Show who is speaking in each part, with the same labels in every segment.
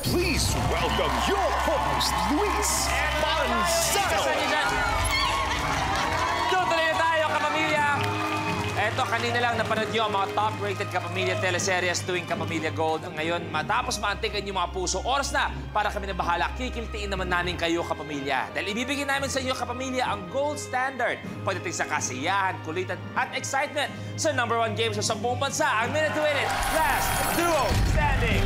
Speaker 1: Please welcome your host, Luis Manzano.
Speaker 2: Tutuloy na tayo, kapamilya. Eto, kanina lang napanood nyo ang mga top-rated kapamilya teleseries tuwing Kapamilya Gold. Ngayon, matapos maantikan yung mga puso, oras na para kami na bahala. Kikiltiin naman namin kayo, kapamilya. Dahil ibibigay namin sa inyo, kapamilya, ang gold standard pagdating sa kasiyahan, kulitan at excitement sa #1 game sa 10 bansa, ang Minute to Win It Last Duo Standing.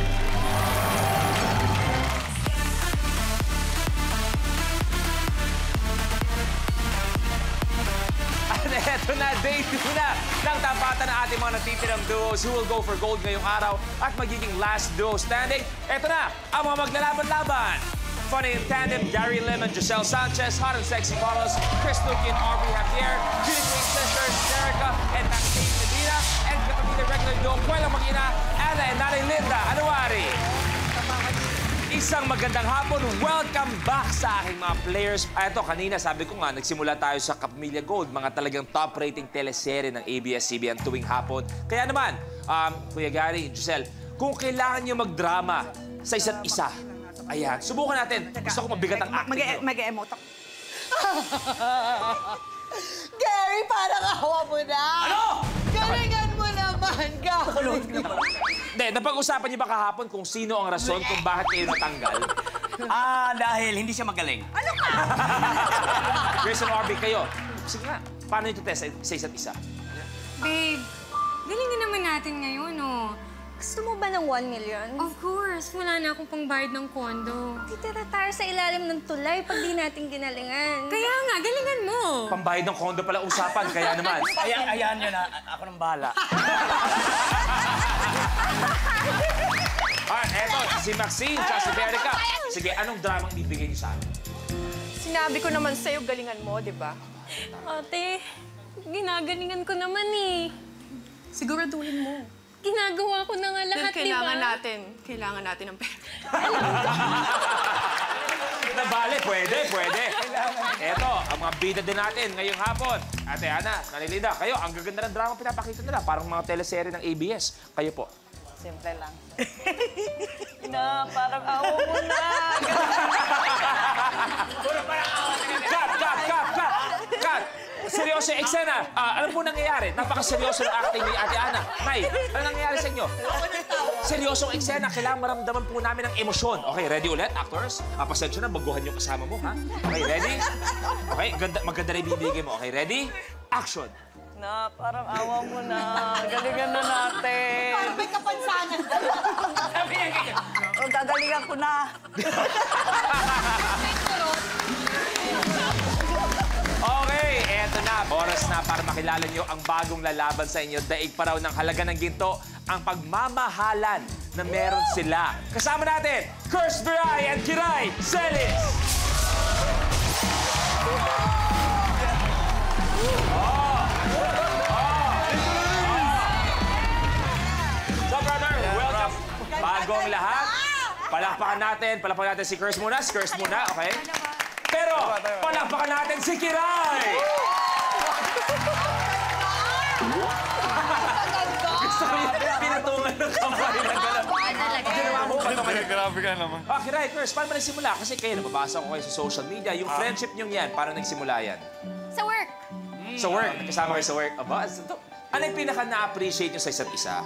Speaker 2: Eto na, day 2 na ng tampatan ng ating mga natitirang duos who will go for gold ngayong araw at magiging last duo standing. Eto na, ang mga maglalaban-laban. Funny in tandem, Gary Lim and Giselle Sanchez, hot and sexy models, Chris Nuki and Aubrey Javier, Beauty Queen sisters, Jerica and Maxine Medina, and kapamilya regular duo, Kuelang Mag-ina, Anna and Nanay Linda Anuari. Isang magandang hapon. Welcome back sa aking mga players. Ito, kanina sabi ko nga, nagsimula tayo sa Kapamilya Gold. Mga talagang top-rating teleserye ng ABS-CBN tuwing hapon. Kaya naman, Kuya Gary, Giselle, kung kailangan nyo magdrama sa isa't isa, ayan, subukan natin. Gusto ko mabigat ang acting nyo.
Speaker 3: Mag-emote ako. Gary, parang awa mo na.
Speaker 2: Ano?
Speaker 3: Galingan mo naman, Gary.
Speaker 2: Hindi, napag-usapan niyo ba kahapon kung sino ang rason kung bakit kayo natanggal?
Speaker 4: Dahil hindi siya magaling.
Speaker 3: Ano ka?
Speaker 2: Chris and Aubrey, kayo. Sige nga, paano nyo test sa isa't isa?
Speaker 5: Babe, galingin naman natin ngayon, oh.
Speaker 6: Gusto mo ba ng 1 million?
Speaker 5: Of course, wala na akong pangbayad ng kondo.
Speaker 6: Titira tayo sa ilalim ng tulay pag di natin ginalingan.
Speaker 5: Kaya nga, galingan mo.
Speaker 2: Pambayad ng kondo pala usapan, kaya naman.
Speaker 4: Ayan nyo na. Ako nang bahala.
Speaker 2: Eto, si Maxine, si Jerica. Sige, anong dramang ibigay niyo sa amin?
Speaker 3: Sinabi ko naman sa'yo, galingan mo, di ba?
Speaker 5: Ate, ginagalingan ko naman eh.
Speaker 3: Siguraduhin mo.
Speaker 5: Ginagawa ko na nga lahat, di ba?
Speaker 3: Kailangan natin ng pera.
Speaker 2: Nabali, pwede. Eto, ang mga bida din natin ngayong hapon. Ate Ana, Nanay Linda, kayo, ang gaganda ng drama pinapakita nila. Parang mga teleserye ng ABS. Kayo po.
Speaker 3: Simple lang. Na, parang awa mo na.
Speaker 2: Cut! Seryoso yung eksena. Ano po nangyayari? Napakaseryoso ng acting ni Ate Ana. Nay, ano nangyayari sa inyo? Seryosong eksena. Kailangan maramdaman po namin ang emosyon. Okay, ready ulit, actors? Pasensya na, baguhan yung kasama mo, ha? Okay, ready? Okay, maganda na ibibigay mo. Okay, ready? Action!
Speaker 3: Na, parang awa mo na. Galingan na natin.
Speaker 6: Parang may kapansanan.
Speaker 3: Sabi niya ganyan. Gagalingan ko na.
Speaker 2: Okay, eto na. Oras na para makilala nyo ang bagong lalaban sa inyo. Daig pa raw ng halaga ng ginto ang pagmamahalan na meron sila. Kasama natin, Curse Biray and Kiray Celis! So, brother, welcome. Bagong lahat. Palakpakan natin si Curse muna. Okay? Pero, palakpakan natin si Kiray! Gusto ko yung pinatungan ng kamay na gano'n. Ginawa mo pa naman.
Speaker 7: Grabe ka naman.
Speaker 2: Kiray, Curse, paano ba nagsimula? Kasi kayo, nababasa ko kayo sa social media. Yung friendship nyo yan, paano nagsimula yan?
Speaker 6: Sa work.
Speaker 2: Sa work? Kasama kayo sa work? Aba, ano yung pinaka-na-appreciate nyo sa isa't isa?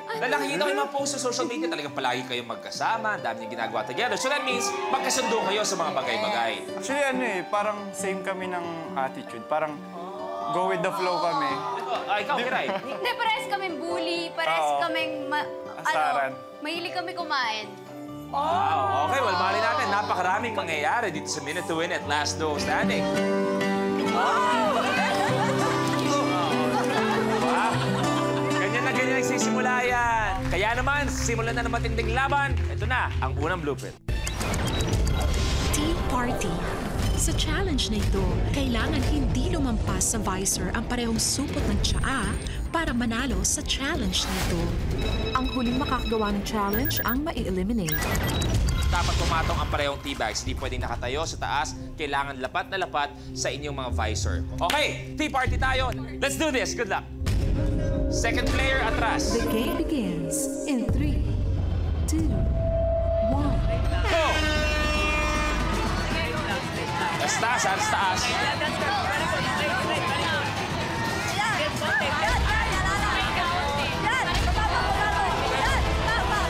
Speaker 2: Dahil nakikita ko yung mga post sa social media, talagang palagi kayong magkasama, ang dami niyong ginagawa together. So that means, magkasundo kayo sa mga bagay-bagay.
Speaker 7: Actually, parang same kami ng attitude. Parang go with the flow kami.
Speaker 2: Ikaw, Kiray.
Speaker 6: Hindi, parehas kaming bully, parehas
Speaker 7: Oo.
Speaker 6: kaming,
Speaker 7: Asaran.
Speaker 6: mahilig kami kumain.
Speaker 2: Wow, okay, well, mali natin. Napakaraming mangyayari dito sa Minute to Win It Last Duo Standing. Ganyan nagsisimula yan. Kaya naman, simulan na ng matinding laban. Ito na, ang unang blueprint.
Speaker 8: Tea Party. Sa challenge na ito, kailangan hindi lumampas sa visor ang parehong supot ng tsaa para manalo sa challenge na ito. Ang huling makakagawa ng challenge ang mai-eliminate.
Speaker 2: Dapat pumatong ang parehong tea bags. Hindi pwedeng nakatayo sa taas. Kailangan lapat na lapat sa inyong mga visor. Okay, tea party tayo. Let's do this. Good luck. Second player, atras.
Speaker 8: The game begins in 3, 2, 1.
Speaker 2: taas, sa taas.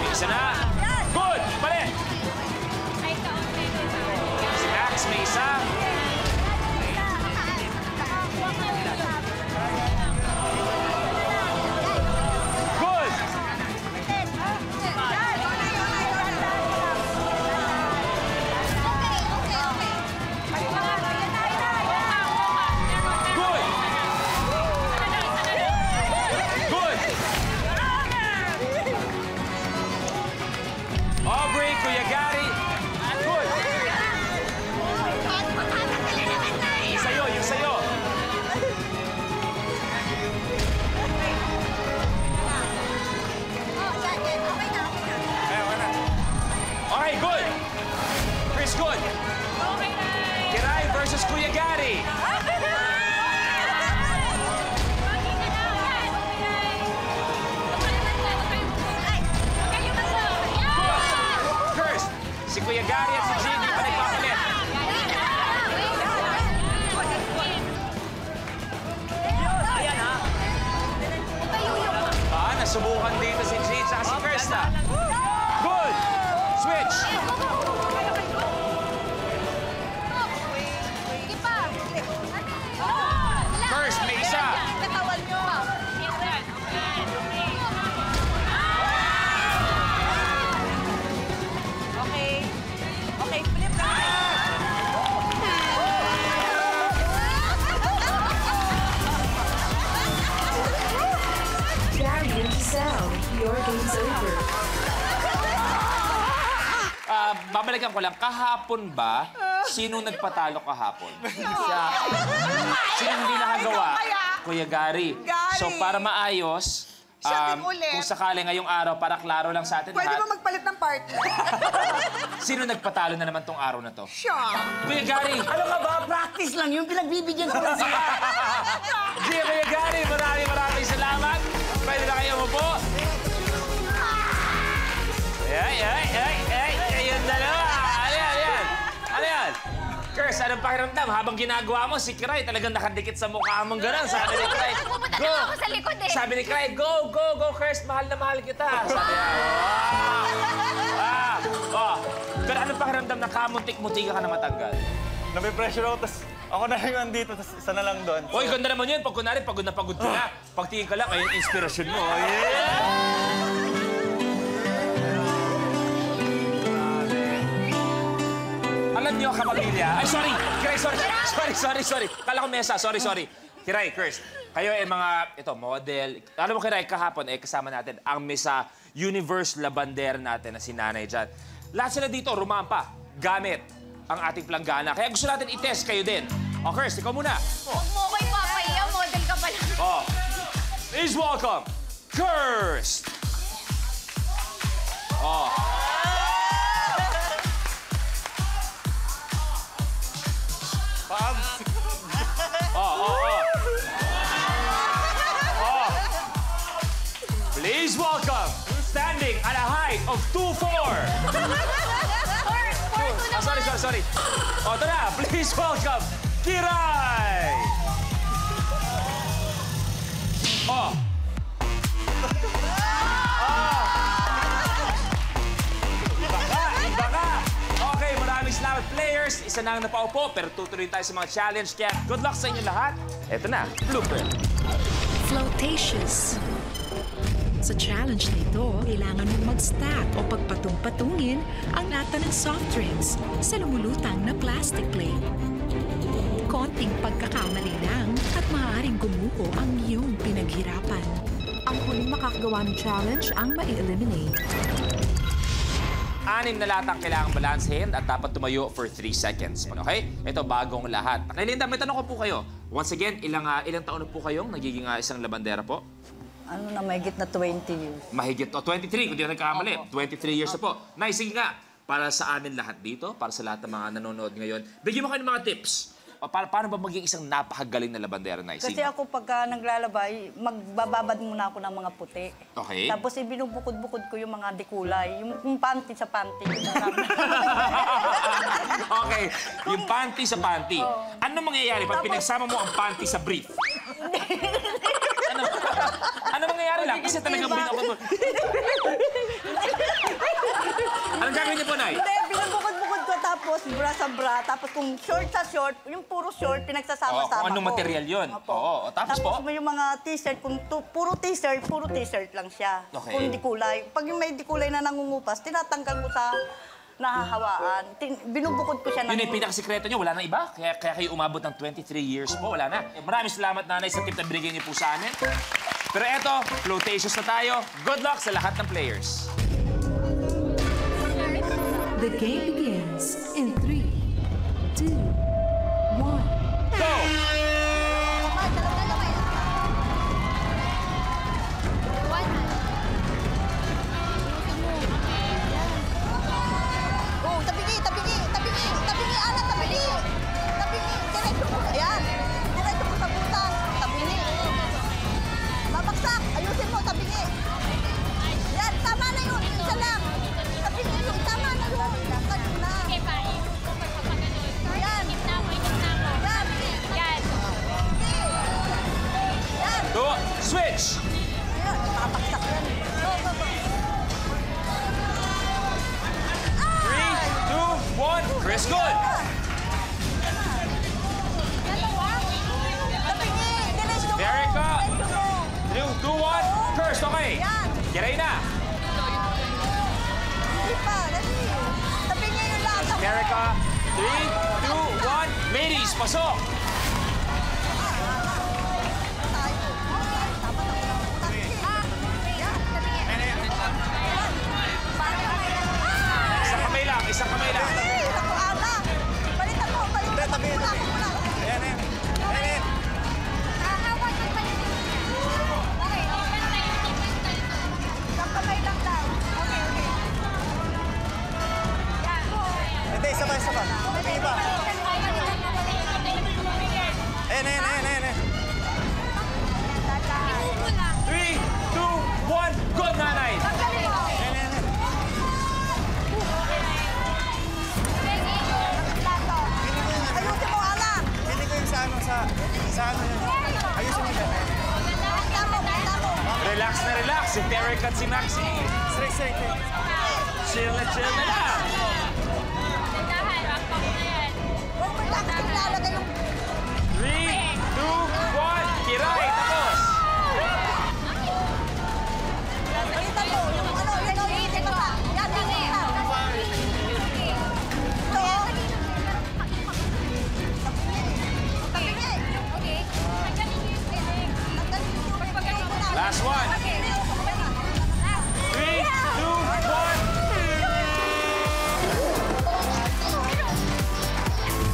Speaker 2: Isa na. Good! Balik! Si Max, may isa. Good! Good! Good! Aubrey, Kuya Gary. Good! Yung sa'yo, yung sa'yo. Okay, good. Chris, good. Kiray versus Kuya Gary. Chris, si Kuya Gary at si G, hindi pa nagpapalit. Nasubukan dito si G at si Krista. Good! Switch! First, may isa.
Speaker 3: Okay, flip na.
Speaker 8: Gary and Giselle, your game's over.
Speaker 2: Babalikan ko lang, kahapon ba, sino nagpatalo kahapon? Sino hindi nakagawa? Kuya Gary. So para maayos,
Speaker 3: Siya din ulit.
Speaker 2: kung sakali ngayong araw, para klaro lang sa atin
Speaker 3: Pwede
Speaker 2: lahat,
Speaker 3: ba magpalit ng partner?
Speaker 2: sino nagpatalo na naman tong araw na to?
Speaker 3: Siya.
Speaker 2: Kuya Gary!
Speaker 4: Ano ka ba? Practice lang yung pinagbibigyan ko lang sila.
Speaker 2: Kuya Gary, maraming salamat. Pwede na kayo mo po. Ayun dalawa. Ano yan? Curse, anong pakiramdam? Habang ginagawa mo, si Kiray talagang nakadikit sa mukha mong gano'n. Sabi ni Kiray,
Speaker 6: Pupunta na ako sa likod eh.
Speaker 2: Sabi ni Kiray, go, Curse, mahal na mahal kita. Sabi niya, Pero anong pakiramdam na kamuntik-muntik ka na matanggal?
Speaker 7: Nabipressure ako, tapos ako na lang nandito, tapos isa na lang doon.
Speaker 2: Uy, ganda naman yun. Pag kunwari, pagod na pagod ka na. Pagtingin ka lang, ayun, inspirasyon mo. Yeah! Alam niyo, kapamilya... Ay, sorry! Kiray, sorry. Kala ko mesa, sorry. Kiray, Chris, kayo ay mga, model. Alam mo, Kiray, kahapon, kasama natin ang Misa Universe Labander natin na si Nanay dyan. Lahat sila dito, rumampa, gamit ang ating planggana. Kaya gusto natin i-test kayo din. O, Chris, ikaw muna.
Speaker 6: Huwag mo ko ipapaya, model ka pala.
Speaker 2: Please welcome, Kirst! Please welcome, standing at a height of 2'4". Sorry. Ito na, please welcome, Kiray! Iba ka! Okay, maraming salamat, players. Isa na ang napaupo, pero tutuloy tayo sa mga challenge. Kaya good luck sa inyo lahat. Ito na, blooper.
Speaker 8: Floatacious. Sa challenge na ito, kailangan mong mag-stack o pagpatung-patungin ang lata ng soft drinks sa lumulutang na plastic plate. Konting pagkakamali lang at maaaring gumuho ang iyong pinaghirapan. Ang huling makakagawa ng challenge ang mai-eliminate.
Speaker 2: 6 na latang kailangang balansehin at dapat tumayo for 3 seconds. Okay? Ito, bagong lahat. Kay Linda, may tanong ko po kayo. Once again, ilang taon na po kayong nagiging isang labandera po?
Speaker 3: Ano na, mahigit na 20 years.
Speaker 2: Mahigit, 23, kung di ka nagkakamali. 23 years na po. Nay, sige nga, para sa amin lahat dito, para sa lahat ng mga nanonood ngayon, bigyan mo kayo ng mga tips Paano ba maging isang napakagaling na labandera na?
Speaker 3: Kasi ako pagka naglalabay, magbababad muna ako ng mga puti.
Speaker 2: Okay.
Speaker 3: Tapos ibinubukod-bukod ko yung mga dekulay. Yung panty sa panty.
Speaker 2: Okay, yung panty sa panty. Ano mangyayari pag pinagsama mo ang panty sa brief? Ano mangyayari lang? Kasi talagang binukod mo. Anong gagawin niyo po, Nay?
Speaker 3: Hindi, binubukod-bukod ko tapos bra sa bra. Tapos kung short sa short, yung puro short, pinagsasama-sama
Speaker 2: Kung anong
Speaker 3: ko.
Speaker 2: material yun.
Speaker 3: Opo.
Speaker 2: Oo, tapos po?
Speaker 3: yung mga t-shirt, kung puro t-shirt lang siya.
Speaker 2: Okay.
Speaker 3: Kung di kulay. Pag yung may di kulay na nangungupas, tinatanggal ko sa nahahawaan. Binubukod ko siya ng...
Speaker 2: Yun yung pinakasikreto niyo, wala nang iba. Kaya kayo umabot ng 23 years po, wala na. Maraming salamat, Nanay, sa tip na binigay niyo po sa amin. Pero eto, flotations na tayo. Good luck sa lahat ng players.
Speaker 8: The game begins in 3, 2, 1.
Speaker 2: Go!
Speaker 3: Oh, tabingi, Ana, tabingi. Diretso mo, ayan. Diretso mo sa butas. Tabingi. Babaksak, ayusin mo, tabingi. Yan, tama na yun, isa lang. Tabingi yun, tama na yun. Ganun na. Yan. Yan.
Speaker 2: Go! Switch!
Speaker 3: Yan, babaksak yan. Go.
Speaker 2: 3, 2, 1. Chris, good!
Speaker 3: Tabingi, diretso mo.
Speaker 2: Verica.
Speaker 3: Diretso mo.
Speaker 2: 2, 2, 1. Curse, okay.
Speaker 3: Yan.
Speaker 2: Kiray na.
Speaker 3: Hindi pa, dali. Tabingi yung lata mo.
Speaker 2: Verica. 3, 2, 1. Ladies, pasok! Isang kamay lang, isang kamay lang.
Speaker 7: Hindi, isa pa. Tingin pa. Ayan.
Speaker 2: 3, 2, 1. Good, Nanay!
Speaker 3: Ayusin mo, Ana!
Speaker 7: Pili ko yung sa ano yun. Ayusin mo dyan.
Speaker 2: Relax na relax. Si Derek at si Maxi.
Speaker 7: Straight.
Speaker 2: Chill na lang.
Speaker 3: Huwag mo lang kasi lalagay yung...
Speaker 2: 3, 2, 1. Kiray, tapos.
Speaker 3: Balitan mo, yung ano, yung isa pa. Yan, yung isa. Ito. Tabingi.
Speaker 2: Last one. 3, 2, 1.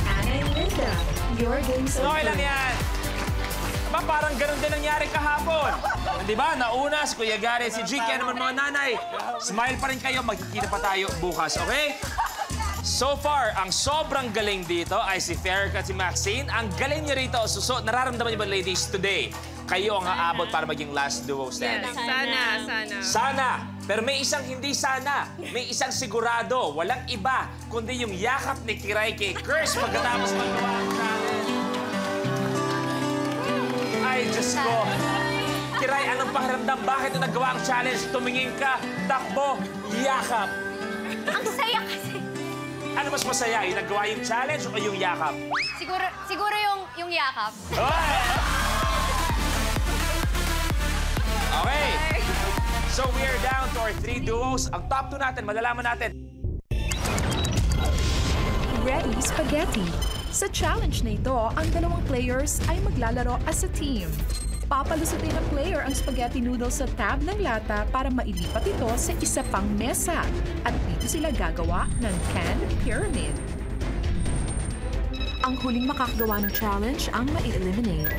Speaker 8: Anna and Linda, your game's
Speaker 2: Okay
Speaker 8: over.
Speaker 2: lang yan. Aba, parang ganun din nangyari kahapon. Di ba? Nauna si Kuya Gary, si G, kaya naman mga nanay. Smile pa rin kayo, magkikita pa tayo bukas, okay? So far, ang sobrang galing dito ay si Ferric at si Maxine. Ang galing niyo rito. So, nararamdaman niyo ba, ladies, today, kayo ang aabot para maging last duo standing? Sana. Pero may isang hindi sana. May isang sigurado. Walang iba, kundi yung yakap ni Kiray kay Curse pagkatapos magawa ang challenge. Ay, Diyos ko. Kiray, anong pakiramdam? Bakit nung nagawa ang challenge? Tumingin ka, takbo, yakap.
Speaker 6: Ang saya kasi.
Speaker 2: Ano mas masaya? Yung nagawa yung challenge o yung yakap?
Speaker 6: Siguro yung yakap.
Speaker 2: Okay. So we are down to our 3 duos. Ang top 2 natin, malalaman natin.
Speaker 8: Ready Spaghetti. Sa challenge na ito, ang dalawang players ay maglalaro as a team. Papalusutin ng player ang spaghetti noodles sa tab ng lata para mailipat ito sa isa pang mesa. At dito sila gagawa ng canned pyramid. Ang huling makakagawa ng challenge ang ma-eliminate.